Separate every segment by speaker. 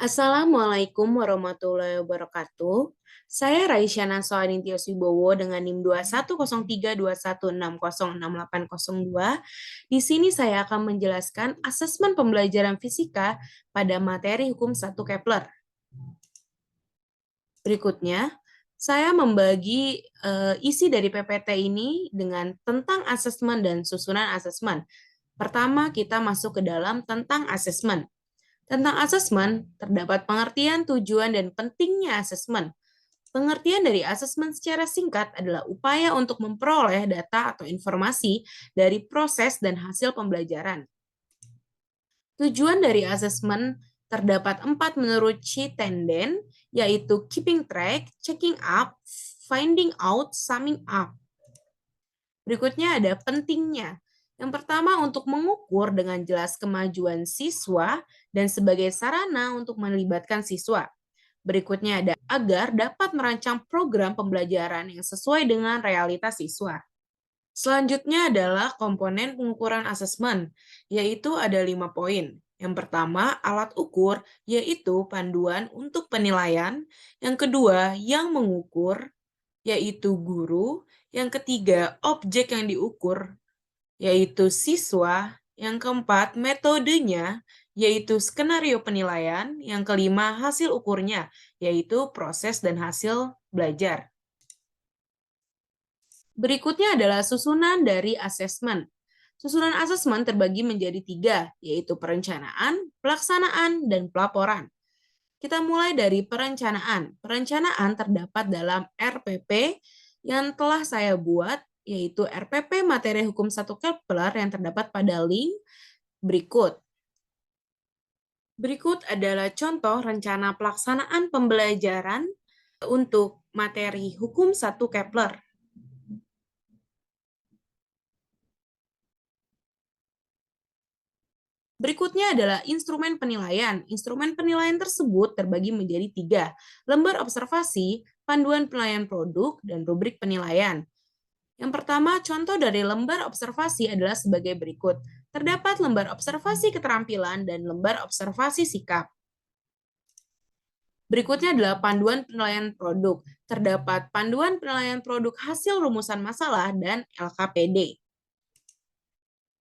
Speaker 1: Assalamualaikum warahmatullahi wabarakatuh. Saya Raisyana Soanintio Wibowo dengan NIM 210321606802. Di sini saya akan menjelaskan asesmen pembelajaran fisika pada materi hukum 1 Kepler. Berikutnya, saya membagi isi dari PPT ini dengan tentang asesmen dan susunan asesmen. Pertama, kita masuk ke dalam tentang asesmen. Tentang asesmen, terdapat pengertian, tujuan, dan pentingnya asesmen. Pengertian dari asesmen secara singkat adalah upaya untuk memperoleh data atau informasi dari proses dan hasil pembelajaran. Tujuan dari asesmen terdapat 4 menurut Chittenden, yaitu keeping track, checking up, finding out, summing up. Berikutnya ada pentingnya. Yang pertama untuk mengukur dengan jelas kemajuan siswa dan sebagai sarana untuk melibatkan siswa. Berikutnya ada agar dapat merancang program pembelajaran yang sesuai dengan realitas siswa. Selanjutnya adalah komponen pengukuran asesmen, yaitu ada 5 poin. Yang pertama, alat ukur, yaitu panduan untuk penilaian. Yang kedua, yang mengukur, yaitu guru. Yang ketiga, objek yang diukur, yaitu siswa. Yang keempat, metodenya, yaitu skenario penilaian. Yang kelima, hasil ukurnya, yaitu proses dan hasil belajar. Berikutnya adalah susunan dari asesmen. Susunan asesmen terbagi menjadi 3, yaitu perencanaan, pelaksanaan, dan pelaporan. Kita mulai dari perencanaan. Perencanaan terdapat dalam RPP yang telah saya buat, yaitu RPP Materi Hukum 1 Kepler yang terdapat pada link berikut. Berikut adalah contoh rencana pelaksanaan pembelajaran untuk materi Hukum 1 Kepler. Berikutnya adalah instrumen penilaian. Instrumen penilaian tersebut terbagi menjadi 3, lembar observasi, panduan penilaian produk, dan rubrik penilaian. Yang pertama, contoh dari lembar observasi adalah sebagai berikut. Terdapat lembar observasi keterampilan dan lembar observasi sikap. Berikutnya adalah panduan penilaian produk. Terdapat panduan penilaian produk hasil rumusan masalah dan LKPD.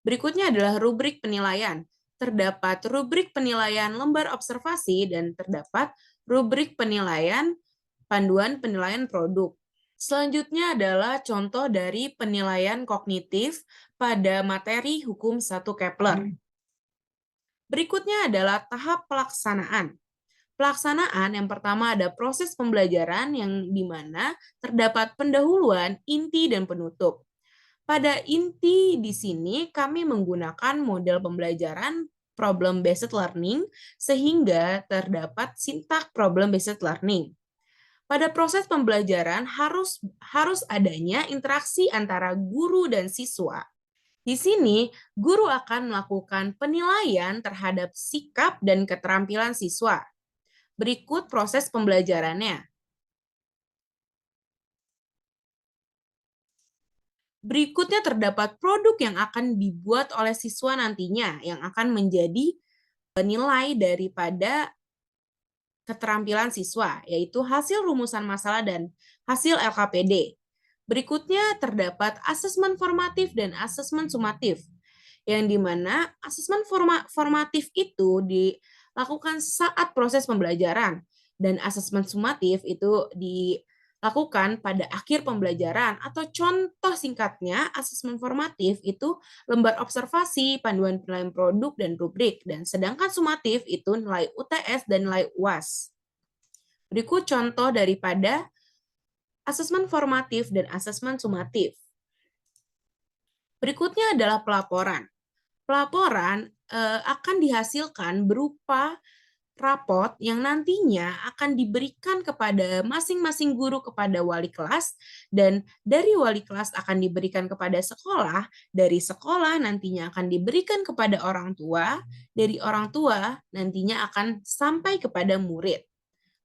Speaker 1: Berikutnya adalah rubrik penilaian. Terdapat rubrik penilaian lembar observasi dan terdapat rubrik penilaian panduan penilaian produk. Selanjutnya adalah contoh dari penilaian kognitif pada materi hukum 1 Kepler. Berikutnya adalah tahap pelaksanaan. Pelaksanaan yang pertama ada proses pembelajaran yang di mana terdapat pendahuluan, inti, dan penutup. Pada inti di sini kami menggunakan model pembelajaran problem based learning sehingga terdapat sintak problem based learning. Pada proses pembelajaran harus adanya interaksi antara guru dan siswa. Di sini guru akan melakukan penilaian terhadap sikap dan keterampilan siswa. Berikut proses pembelajarannya. Berikutnya terdapat produk yang akan dibuat oleh siswa nantinya yang akan menjadi nilai daripada keterampilan siswa, yaitu hasil rumusan masalah dan hasil LKPD. Berikutnya terdapat asesmen formatif dan asesmen sumatif, yang dimana asesmen formatif itu dilakukan saat proses pembelajaran, dan asesmen sumatif itu dilakukan pada akhir pembelajaran, atau contoh singkatnya, asesmen formatif itu lembar observasi, panduan penilaian produk, dan rubrik, dan sedangkan sumatif itu nilai UTS dan nilai UAS. Berikut contoh daripada asesmen formatif dan asesmen sumatif. Berikutnya adalah pelaporan. Pelaporan akan dihasilkan berupa rapot yang nantinya akan diberikan kepada masing-masing guru kepada wali kelas, dan dari wali kelas akan diberikan kepada sekolah, dari sekolah nantinya akan diberikan kepada orang tua, dari orang tua nantinya akan sampai kepada murid.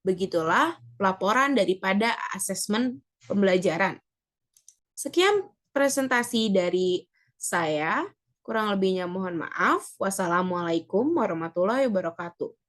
Speaker 1: Begitulah pelaporan daripada asesmen pembelajaran. Sekian presentasi dari saya, kurang lebihnya mohon maaf. Wassalamualaikum warahmatullahi wabarakatuh.